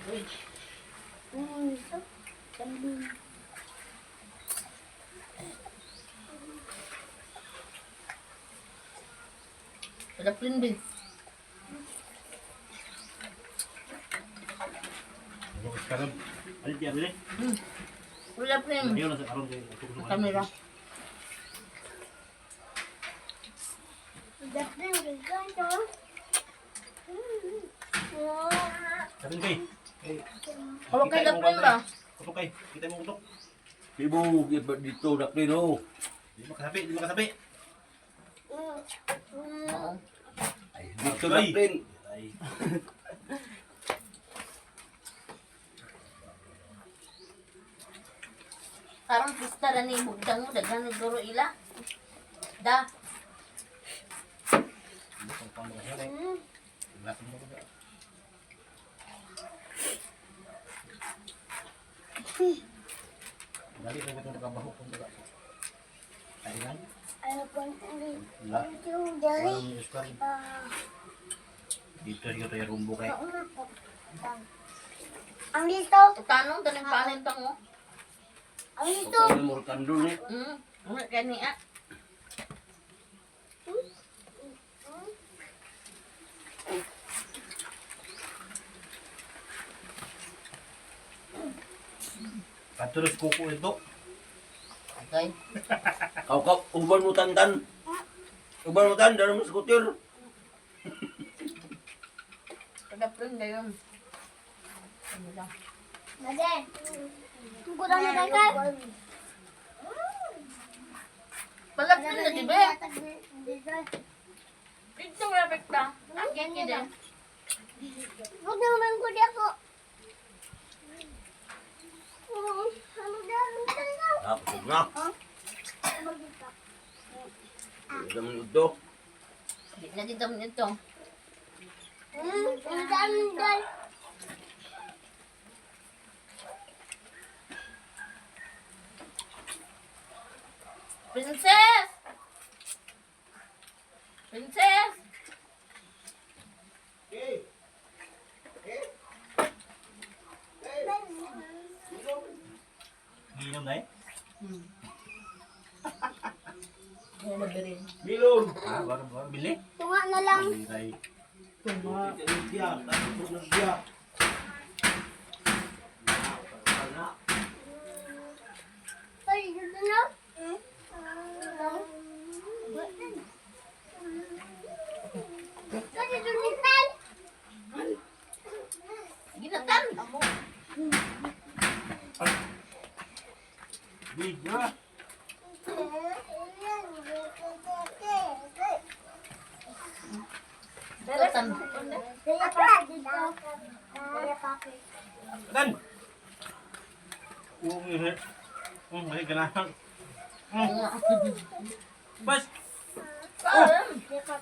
Ada plain din. Sekarang ada tiap ni. Wala plain. Dia nak sekarang dia. Kamera. Sabi kay. Kalau kayo ada plain ba? Kutok kay. Kita mo kutok. Ibu dito daplin oh. Di makasabi, di makasabi. Ay, dito daplin. Ay. Parang pista na ni bugdang mo, daghan ni guro ila. Da. Dali ko ito nakabaho kung baga. Ayan. Wala. Ang iskar. Dito yung rumbo kay. Ang dito. Tanong daning panen tang mo. Ang dito. Ito mo kandul ni. Ano kani ah? Terus kuku itu. Okay. Kau uban mo tantan. Uban mo tan dalam skuter. Ada plain gayon. Ano lang. Maden. Kurang na ka. Pala plain na di ba? Ito wala pekta. Akin ki din. Huwag naman ko di ako. Ako na. Daman ito. Di na dito ito. Ang dami dal. Princess! Princess! Ginom na eh. Ano na birin? Milon. Baru bili. Tunga na lang. Bili. Tuma. Dia, tak dia. Ay, dito na. Kasi dumitan. Ginatan! Biga. Ginatan. Kaya pa dito. Kaya pa. Dan. Ini. May ganahan. Bas. Kaya pa.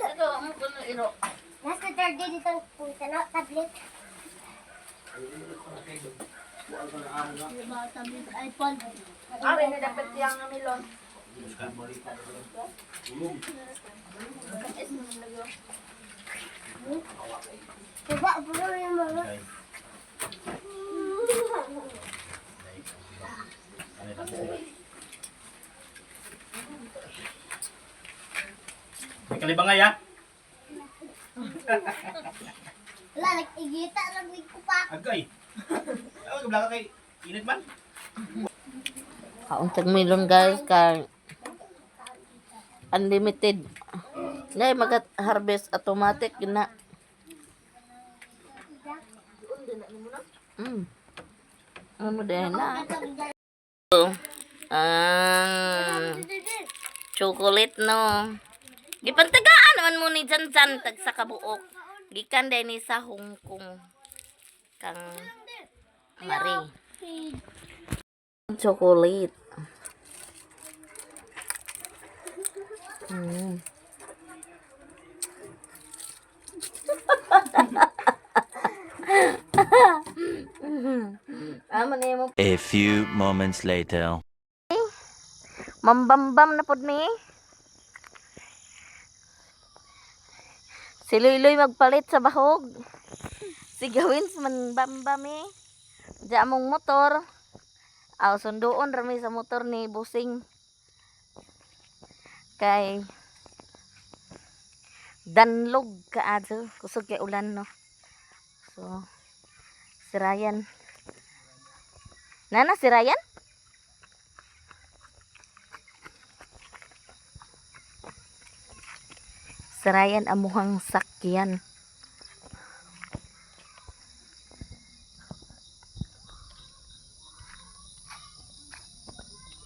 Ito, ang kuno iro. Nasa third day dito punta na tablet. iPhone. Ah, may dapat yang milon. Coba bro yung mga. May kalibangay ah. Wala, nag-igita lang ko pa. Agay. Ay, kabla kay init man. Kauntag milon guys, kay unlimited. Ngay magat-harvest automatic na. Ano din na? Chocolate no. Gipantagaan naman mo ni Janjan tag sa kabuok. Gikan din ni sa Hong Kong. Kang Marie. Chocolate. A few moments later. Mambambam na pod mi. Si Luy magpalit sa bahog. Si Gawins man bambami. Diya mong motor. Aw sunduon rami sa motor ni Busing. Kay danlog kaadto. Kusog kay ulan no. So si Ryan. Nana si Ryan? Si Ryan amuhang sakyan.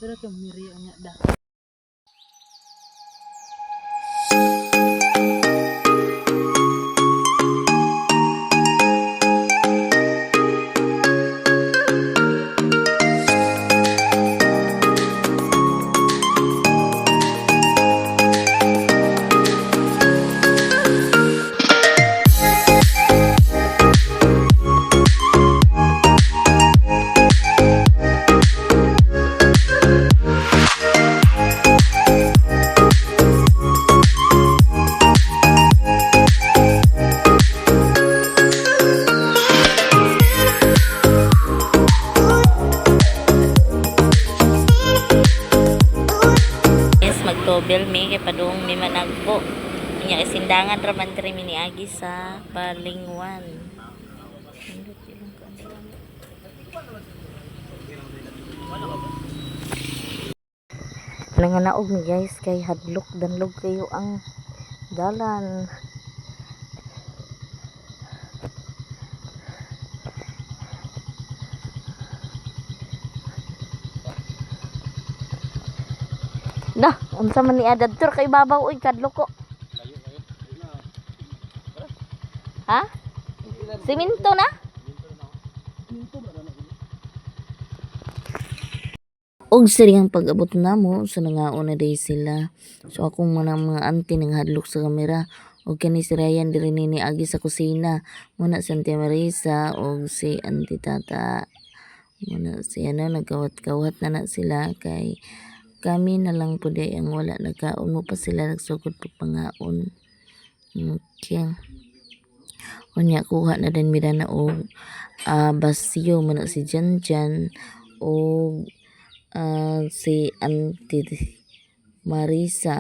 Pero itong miri niya da. Yes, magtobel mi kay padung mi managpo. Nya isindangan ra man diri mi niagi sa Balingwan. Nanganaog mi guys kay hadlok danlog kayo ang dalan. Dah, unsa man ni adadtor kay babaw oy kadlok ko. Ha? Siminto na? Og ang pag-abot namo so nangaon na day sila. So akong mga auntie nang hadlok sa kamera. Og kani si Ryan diri ni agi sa kusina. Muna si Auntie Marisa og si Auntie Tata. Muna si nagkawat-kawat na sila kay kami na lang po day ang wala nagkaon mo pa sila nagsugod pagpangaon. Okay. Unya kuha na din mi na og basyo man si Janjan og si Auntie Marisa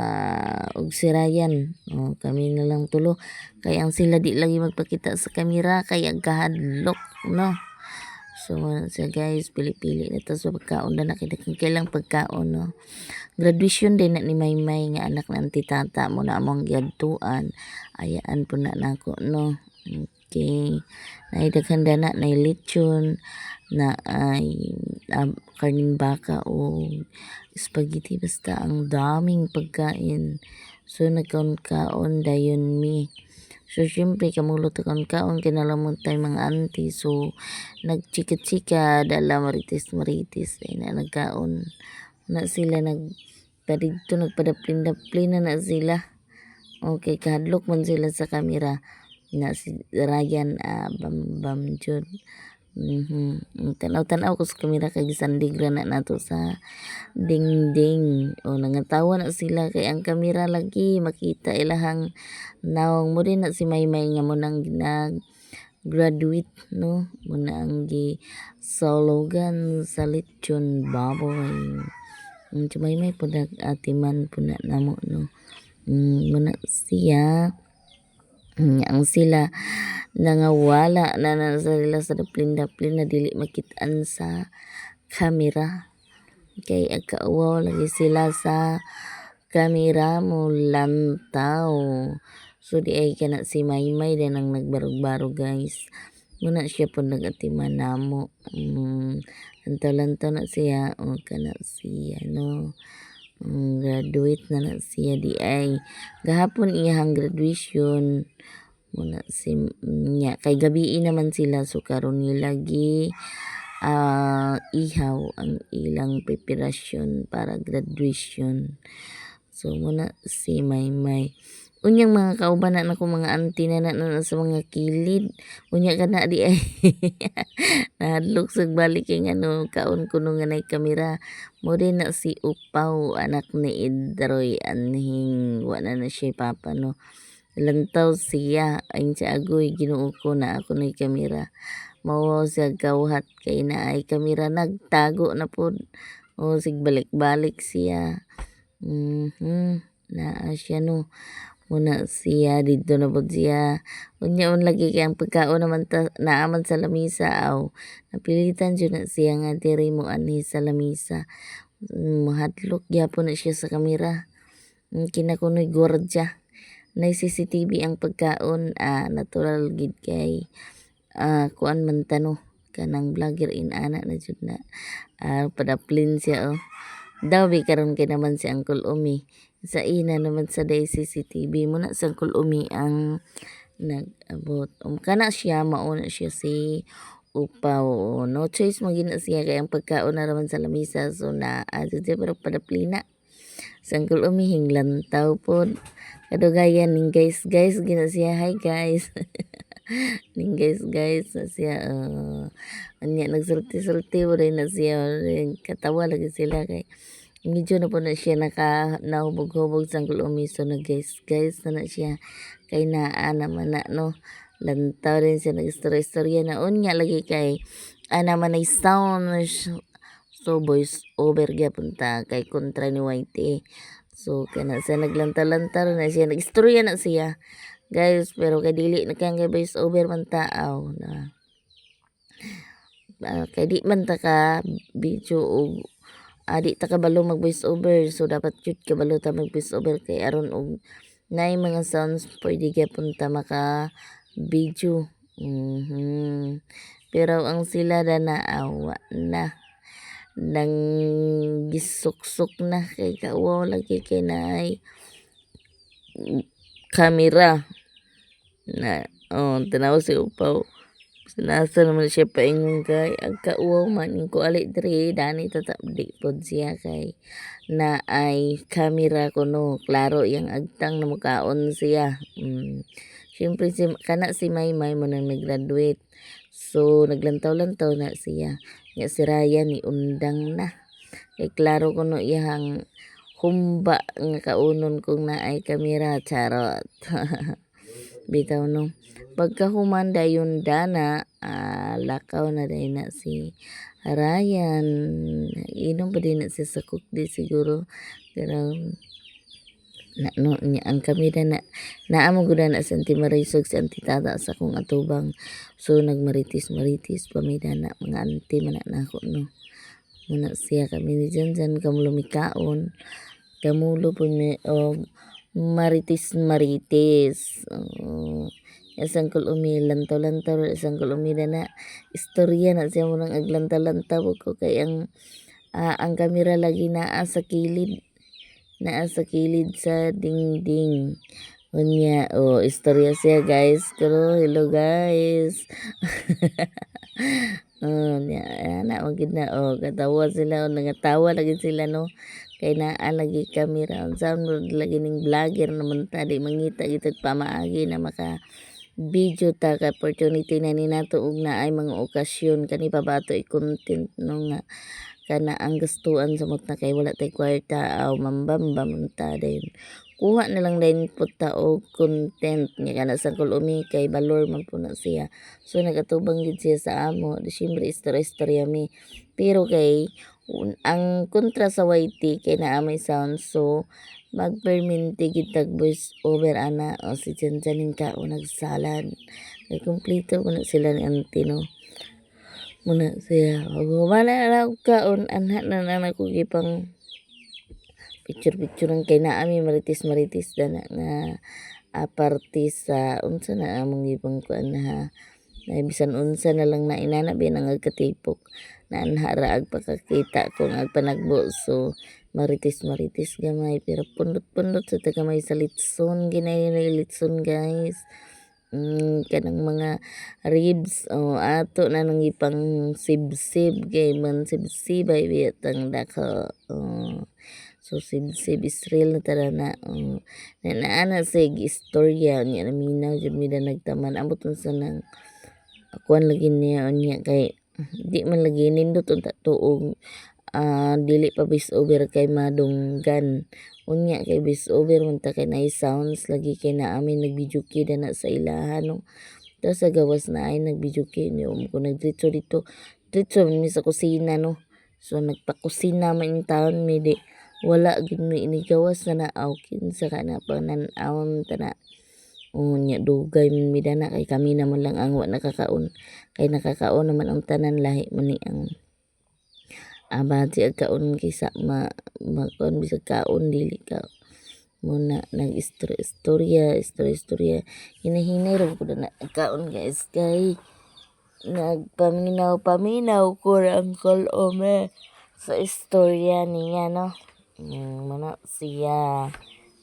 og si Ryan. Kami na lang tulo kay ang sila di lagi magpakita sa kamera kay ang kahadlok no. So siya guys pili-pili na to sa pagkaon na nakidakang kailang pagkaon no. Graduation din na ni Maymay nga anak na Auntie Tata mo na among giadtuan. Ayaan po na nako no. Okay. Naidaghan na na lechon na ay karning baka o spaghetti basta ang daming pagkain. So nagkaon-kaon dayon mi. So syempre kamulot kaon-kaon kinalamon tayo mga auntie. So nagchika-chika dala maritis ay na nagkaon na sila nagpadidto nagpadaplin-daplin na sila. Okay kahadlok man sila sa kamera na si Ryan bam jud. Tanaw-tanaw ko sa kamera kay gisandigra na nato sa dingding. O nangatawa na sila kay ang kamera lagi makita ilahang nawang mo din na si Maymay nga mo nang graduate no. Muna ang gi sologan sa lechon baboy. Si Maymay po atiman po na namo no. Muna siya ang sila nangawala na sila sa daplin-daplin na dili makitaan sa kamera kay agkaawaw lagi sila sa kamera mo lantaw. So di ay kana si Maymay din ang nagbarog-barog guys. Muna siya po nagatiman namo. Lantaw-lantaw na siya o kana siya no. Graduate na siya di ay gahapon iyang graduation muna si niya kay gabi naman sila so karon nila gi ihaw ang ilang preparasyon para graduation. So muna si Maymay unyang mga kauban na nako mga auntie na sa mga kilid unya kana di ay nahadlok sa balik kay ngano kaon kuno nga nay kamera mo din na si Upaw anak ni Idroy anhing wala na siya papa no. Lantaw siya ayon siya agoy Ginoo ko na ako nay kamera. Mao siya gawhat kay naay kamera nagtago na pod. O sig balik-balik siya. Naa siya no. Muna siya dito na pod siya. Unya on lagi kay ang pagkaon naman naaman sa lamisa aw. Napilitan jud na siya nga diri mo anhi sa lamisa. Mahadlok gyapon na siya sa kamera. Kinakunoy gwardiya. Nay CCTV ang pagkaon natural gid kay kuan man tano kanang vlogger ana na jud na padaplin siya daw karon kay naman si Uncle Umi sa ina naman sa day CCTV mo na sa Uncle Umi ang nag-abot kana siya mauna siya si upaw no choice mo gina siya kay ang pagkaon na raman sa lamisa so na siya pero padaplina sa Uncle Umi hinglantaw pod kadugayan ning guys gina siya hi guys ning guys na siya anya nagsulti-sulti mo rin na siya katawa lagi sila kay medyo na po na siya nahubog-hubog sa Uncle Umi so nag guys na siya kay naa naman na no lantaw rin siya nag-istorya na unya lagi kay naman ay sound so voice over gyapon ta kay kontra ni YT so kana siya naglantar-lantar na siya nag-istorya na siya guys pero kay dili na kay voice over man taaw na kay di man ta ka video og di ta kabalo mag voice over so dapat jud kabalo ta mag voice over kay aron og nay mga sounds pwede gyapon ta maka video pero ang sila na awa na nang gisuksok na kay kauwaw lagi kay naay kamera na tanaw si upaw sinasa naman siya paingon kay ang kauwaw man ko ali diri dani tatabdi pod siya kay na ay kamera kuno klaro yang agtang na mukaon siya syempre kana si Maymay mo nang nag-graduate so naglantaw-lantaw na siya nga si Ryan ni undang na kay klaro kuno iyang humba nga kaunon kung naay kamera charot bitaw no pagkahuman dayon dana lakaw na day na si Ryan inom pa din na si sakok di siguro pero no niya ang kamera na naamo gud na sa Auntie Marisog si Auntie Tata sa kong atubang so nagmaritis pamida na mga auntie man na ako no muna siya kami ni Janjan kamulumikaon kamulo po ni maritis isang Umi lantaw isang Umi na istorya na siya mo nang aglantaw ko kay ang kamera lagi naa sa kilid sa dingding unya istorya siya guys pero hello guys na magid na katawa sila nangatawa lagi sila no kay naa lagi kamera unsa lagi ning vlogger naman ta di mangita gitag pamaagi na maka video ta ka opportunity na ni nato og naay mga okasyon kani pa bato i-content no nga kana ang gustuan sa na kay wala tay kwarta mambambam ta din kuha na lang din po ta og content nga kana sa Umi kay balor man po na siya so nagatubang gid siya sa amo di syempre istorya mi pero kay ang kontra sa YT kay naa may sound so magperminti kitag voice over ana si Janjanin ka nagsalad kay kumpleto ko na sila ni auntie no muna siya wala ra kaon anha na ako gipang picture kay naa mi maritis dana nga parte sa unsa na among gipang kuan ha na bisan unsa na lang na inana binang agkatipok na anharaag pagkakita kung agpanagbo so maritis gamay pero pundot sa tagamay sa litson ginay litson guys kanang mga ribs ato na nang ipang sib kay man sibsibay bitang dako so sib Israel na tara na naana sa istorya niya naminaw jud mi nagtaman ambot sa nang akuan lagi niya unya kay di man lagi nindot unta tuog dili pa bis over kay madunggan Unya kay bis over man ta kay naay sounds lagi kay na amin nag-video kid na sa ilahan no. Tapos sa gawas na ay nag-video kid ni ko nagdiretso dito. Diretso mi sa kusina no. So nagpakusina man yung taon mi di wala gid mi inigawas na naaw kinsa ka na pananawon ta na. Unya dugay man mi dana kay kami naman lang ang wa nakakaon. Kay nakakaon naman ang tanan lahi man ni ang abati ang kaon kaysa makuan bisag kaon dili ka muna istorya hinahinay ra ko na kaon guys kay paminaw ko ang Ome sa istorya niya no. Mana siya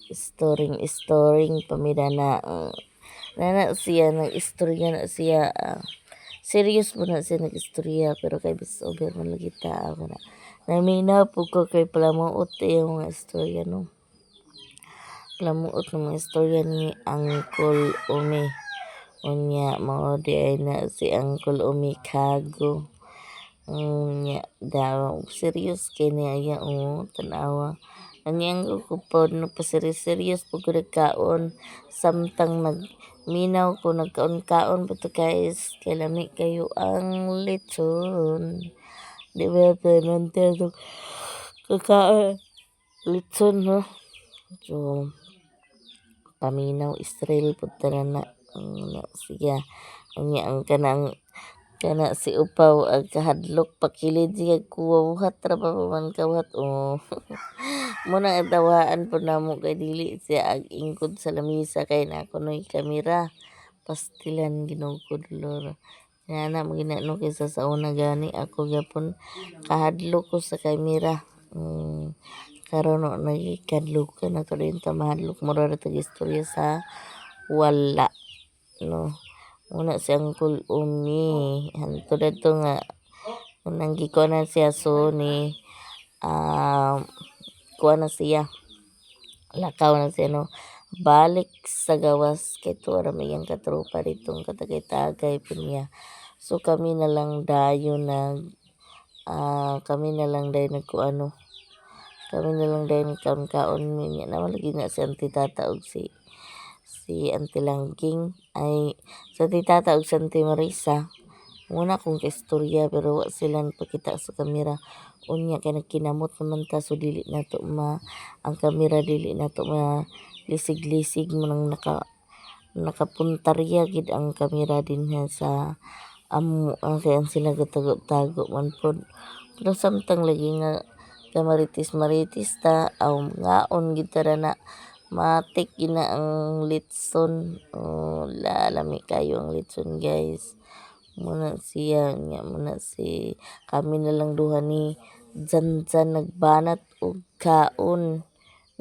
storing pamida na nana siya nag-istorya na siya serious po na siya nag-istorya pero kay bis over man lagi tao na naminaw po ko kay palamuot yung mga istorya no. Palamuot ng mga istorya ni Uncle Ome. Unya mao di ay na si Uncle Ome kago. Unya daw serious kay niya tanawa. Anyang ko po no pa serious po ko nagkaon samtang minaw ko nagkaon-kaon pa to guys kay lami kayo ang lechon. Di ba nante to kakaon lechon no. So paminaw Israel po na siya. Unya ang kana si upaw ang kahadlok pakilid siya kuwawhat ra pa man kawat muna tawaan po namo kay dili siya ag ingkod sa lamisa kay na kunoy kamera pastilan ginugod lor na maginano kay sa sauna gani ako gyapon kahadlok ko sa kamera karon no nagikadlok na to din ta mahadlok mura ra tag istorya sa wala no. Una si Uncle Umi hanto dato nga unang gikuanan siya so ni kuha na siya lakaw na siya no balik sa gawas kay tuwa may ang katropa ditong katagay-tagay po niya. So kami na lang dayo nagkuano kami na lang dayo nagkaon-kaon niya naman lagi nga si Auntie Tata og si Auntie Langging ay sa Tata og si Auntie Marisa muna kong kaistorya pero wa sila nagpakita sa kamera. Unya kay nagkinamot naman ta so dili nato ang kamera dili nato lisig-lisig mo nang nakapuntarya gid ang kamera dinha sa amo kay ang sila gatago-tago man pod. Pero samtang lagi nga kamaritis-maritis ta aw ngaon gid tara na matik gina ang litson. Lalami kayo ang litson guys. Muna siya nya muna si kami na lang duha ni Janjan nagbanat og kaon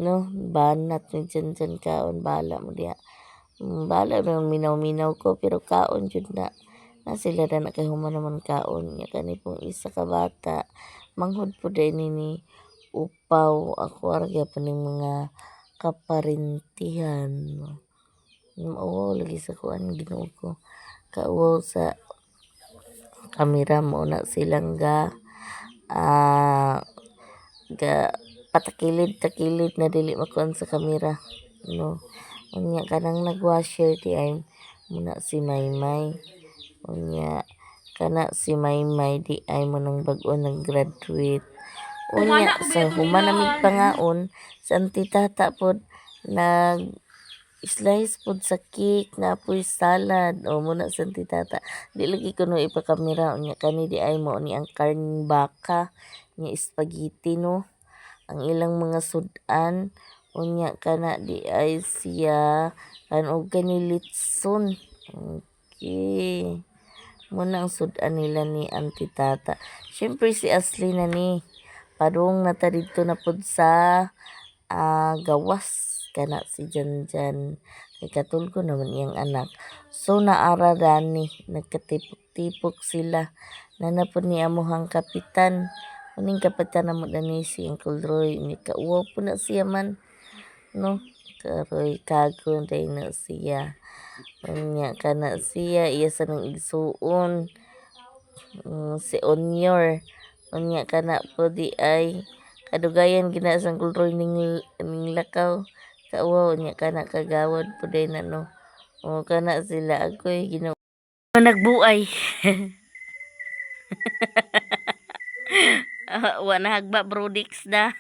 no banat ni Janjan kaon bala mo diha. Bala naman minaw-minaw ko pero kaon jud na sila na kay human naman kaon nya kani pong isa ka bata manghod po din ni upaw ako arga pa ning mga kaparintihan. Lagi sa kuan Ginoo ko kauwaw sa kamera mo na silang ga patakilid-takilid na dili makuan sa kamera no. Unya kanang nagwasher di ay muna si Maymay. Unya kana si Maymay di ay mo nang bag-o nag-graduate. Unya sa humanamig pangaon sa Auntie Tata pod nag slice pod sa cake na apoy salad o muna sa Auntie Tata di lagi kuno ipakamera. Unya kani di ay mo ni ang karning baka nya spaghetti no ang ilang mga sudan. Unya kana di ay siya og kani litson. Okay muna ang sudan nila ni Auntie Tata. Syempre si Ashley na ni padung na ta dito na pod sa gawas kana si Janjan kay katulgo naman iyang anak. So naara dani nagkatipok-tipok sila nanapod ni amuhang kapitan. Uning kapitan namo dani si Uncle Roy ni kauwaw po na siya man no. Karoy kago day na siya. Unya kana siya iya sa nang igsuon si Onyor. Unya kana po di ay Kadugayan gina sa kulroy ning lakaw. Kauwaw niya kana kagawad po day na no. O kana sila ako'y ginoo. Nagbuay. Wa na hagba brodix na.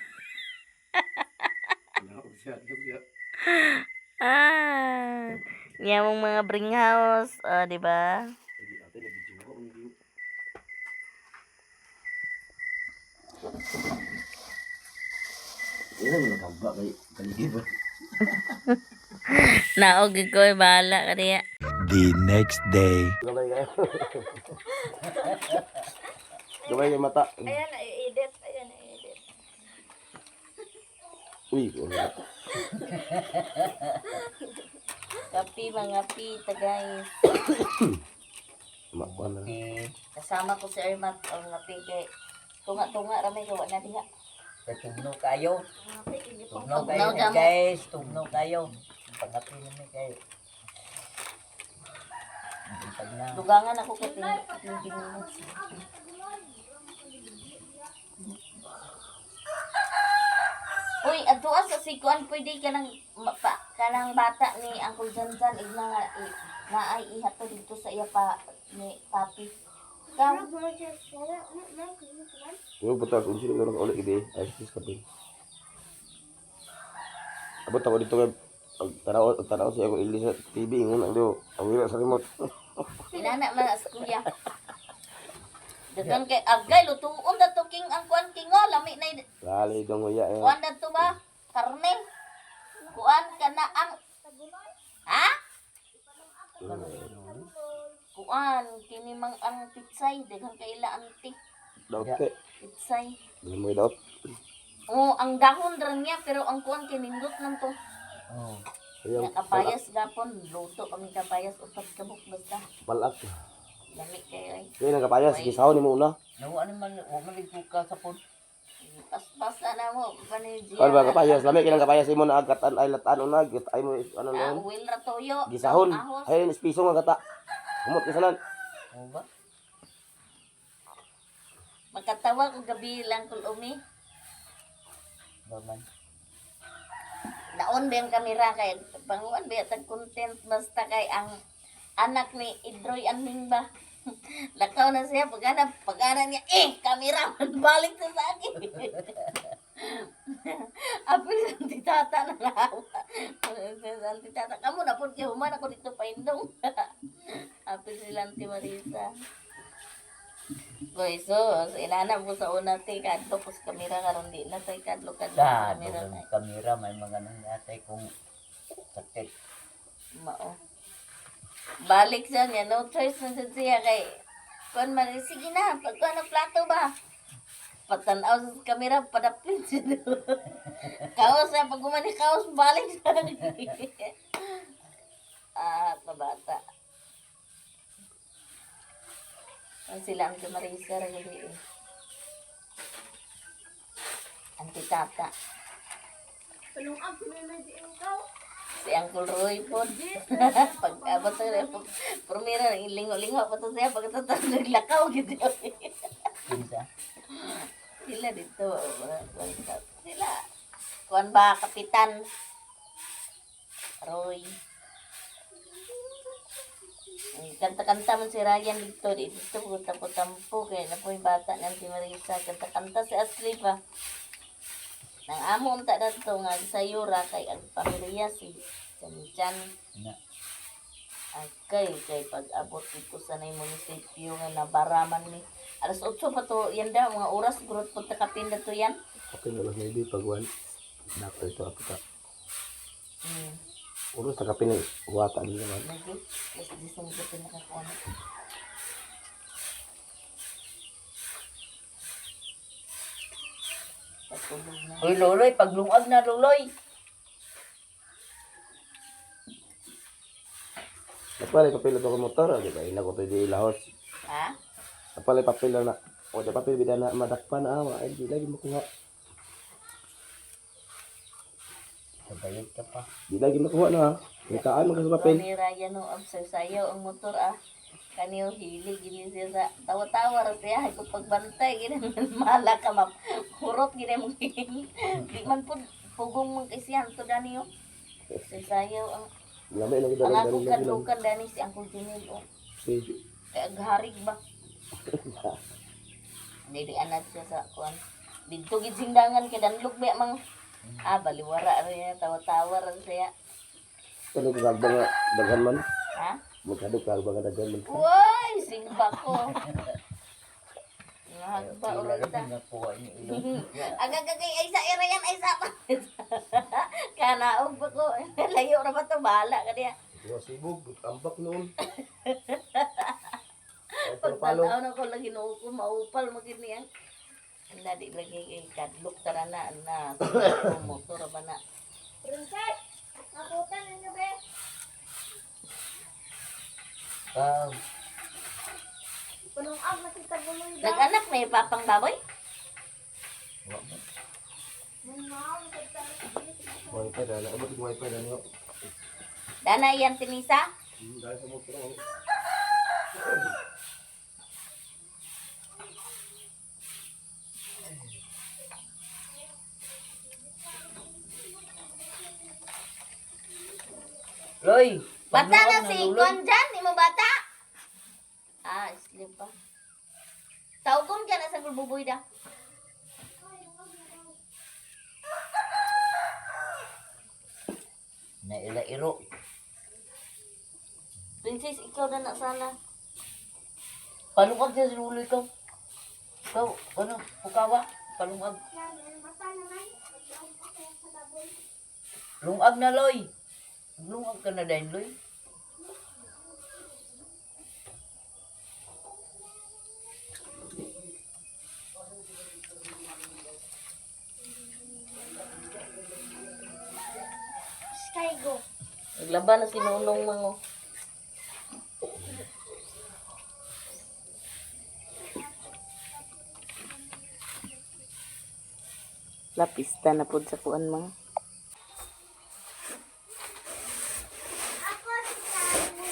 Ah. Niya mong mga bring house, di ba? Yan ang nakagba kay kaligid. Naog ko bahala ka diya. The next day. Gabay kayo. Gabay yung mata. Ayan na i-edit, ayan na i-edit. Uy, wala. Kapi mga pita guys. Makwa na. Kasama ko si Ermat ang napi kay tunga-tunga ramay gawa na diha. Tugno kayo. Tugno Tugnaw kayo damo. guys. Tugno kayo. Pangapi namin kayo. Pag na. Dugangan ako kay tingingot. Uy, adto sa sikuan pwede ka nang kanang bata ni Uncle Janjan igna nga naay ihato dito sa iya pa ni papi. Kam Yung butas, unsi na lang ulit ide. Ay, sis kapin. Abot ako dito kay tanaw siya akong ili sa TV. Ingon ang diyo. Ang wala sa remote. inana man as kuya. Dagan kay agay lutuon da to king ang kuan king lami na Lali dong uya. kuan da to ba? Karne. Kuan kana ang ha? Kuan kini mang ang pitsay daghang kaila anti. Daot te. Pitsay. Dili mo daot. Oh, ang dahon rin niya pero ang kuan kinindot nang to. Oh. Ayaw. Nakapayas gapon, luto kami kapayas upat kabuk basta. Balak. Lami kayo ay. Kaya nagkapayas. Gisaw ni mo una. Nawa naman, huwag maligpo ka sa pod. Pas-pasa na mo panidya. Ano ba kapayas? Lami kinang kapayas mo na agatan ay latan una. Ay mo ano Ah, lang. uwil ra toyo. Gisahon. Ahos. Ay piso nga kata. Humot kasalan. Oo ba? Magkatawa ko gabi lang kul umi. Baman. Naon ba yung kamera kay banguan ba tag content basta kay ang anak ni Idroy Anming ba. Lakaw na siya pagana niya kamera man balik sa akin. Apil sa titata na lawa. Sa titata kamu na pud kay human ako dito pa indong. Apil sila Auntie Marisa. Boy, so inanam ko sa una ti kadto ko sa kamera karon di na tay kadlo sa Dado kamera ng na. kamera, may mga nangyatay kung sakit. Mao. Balik siya niya, no choice na siya kay kuan man sige na, pagkuan ng plato ba? Patanaw sa kamera, padaplin siya doon. Kaos na, pag gumani kaos, balik siya. Pabata. Ang sila ang Marisa rin eh. Ang titata. Si Uncle Roy po. Pag abot na pumira, ilingo-lingo pa to siya. Pagkatapos naglakaw gitu. Pinsa. Sila dito. Sila. Kuan ba, Kapitan Roy. Kanta-kanta man si Ryan dito. Dito po tampo-tampo. Kaya na po yung bata ng si Marisa. Kanta-kanta si Ashley pa. Nang amo unta na to nga sa Yura kay ang pamilya si Chan. Na. Kay pag-abot dito sa nay munisipyo nga nabaraman ni. Alas 8 pa to yan daw mga oras gurot pud ta kapinda to yan. Okay na lang maybe pag one. Dapat ito ako ta. Hmm. Uros na kapin wata din naman. Lagi. Yes, disong ko pinakakuan. Patulog na. Uy, Luloy, paglungag na, Luloy. Napalay papel ito ko motor. Di ba? Ina ko ito di ilahos. Ha? Napalay papel lang na. O di papel bida na madakpan na awa. Ay di lagi makuha. Kabayad ka pa. Di lagi makuha na ha. Ikaan mo ka sa papel. Ni Ryan no observe sayo ang motor ah. Kaniyo hilig gini siya sa tawa-tawa ra siya ko pagbantay gini mala ka map. Hurot gini mo. Di man pud pugong man kay siya to daniyo. Sayaw ang Lamay lagi ang dalang ako dalang kadlukan dani si ang kuntinil o. Kay agharig ba. Dili anak siya sa kuan. Didto gid singdangan kay danlog ba mang baliwara ra niya tawa-tawa ra siya. Ano ka nga daghan man? Ha? Magkadok ka ba daghan man? Uy, singba ko. Nahagba ora kita. Nakuha niyo ilong. Agagagay ay sa irayan ay sa pa. Kanaog ba ko. Layo ra ba to bala ka diya. Wa sibog, tambak noon. Pagtanaw na ko lagi no ko maupal mo gid niya. Nadi lagi kay kadlok tara na motor ba na. Princess, nakutan ninyo be. Punong ag makita bulong da. Nag-anak may papang baboy? Mamaw, nakita Wifi dala, abot yung wifi dala niyo. Dana yan tinisa? Dahil sa motor ang Loy! Bata na si Ikon dyan, di mo bata? Sleep pa. Taugom ka na sa gulbuboy da. Naila-iro. Princess, ikaw na sana. Palungag siya si Luloy ko. Ikaw, ano, pukawa? Palungag. mata naman. Lungag na, Loy. Lungag ka na dahil, Loy. Sky go. Naglaban na si Nunong Mango. Lapista na pod sa kuan mga. Ako si Samu.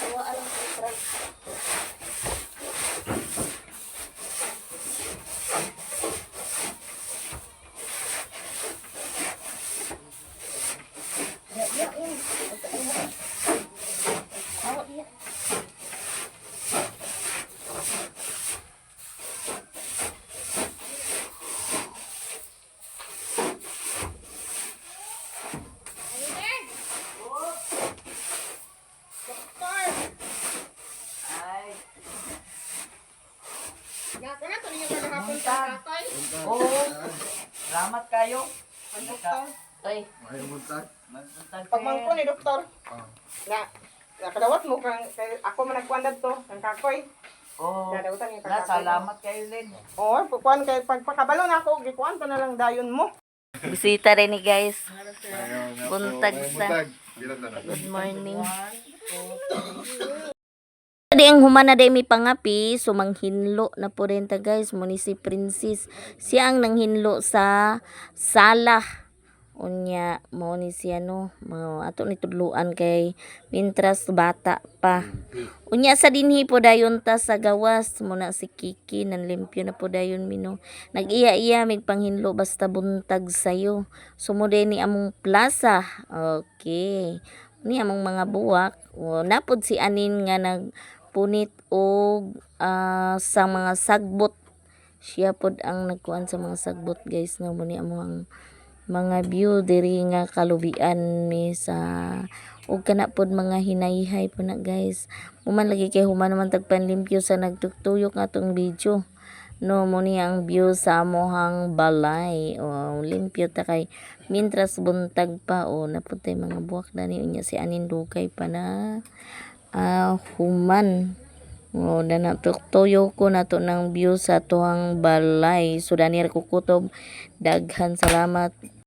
Awa alam ko trans. Ay, Gaka na, tuloy yung magkakapon sa tatay. oo. Salamat kayo. Oy, Magbuntag Pagmangko ni doktor. Na, nakadawat mo kang kay ako man nagkuandad to, kang kakoy. Oo. Dadawatan yung Na, kakakoy. salamat kayo, Len. Oo, pagkuan kay pagpakabalo na ako, gikuan pa na lang dayon mo. bisita rin ni guys. Buntag sa. Good morning. Di ang humana day mi pangapi, sumanghinlo na po rin ta guys, muni si Princess. Siya ang nanghinlo sa sala. Unya, mo ni siya no, ato ni tudluan kay mintras bata pa. Unya sa dinhi po dayon ta sa gawas, muna si Kiki, nanlimpyo na po dayon mino. Nag-iya-iya, mig panghinlo basta buntag sayo. Sumuday ni among plaza. Okay. Ni among mga buwak. Napod si Anin nga nagpunit og sa mga sagbot. Siya pod ang nagkuan sa mga sagbot guys no, muni among mga view diri nga kalubian mi sa ug kana pod mga hinayhay po na guys. Human lagi kay human naman tagpanlimpyo sa nagtuktuyok nga atong video. No, muni ang view sa amohang balay. O, limpyo ta kay mintras buntag pa o naputay mga buwak dani unya si Anin dugay pa na human. O, na tuktuyo ko na to ng view sa tuang balay. So, dani ra kukutob. Daghan salamat.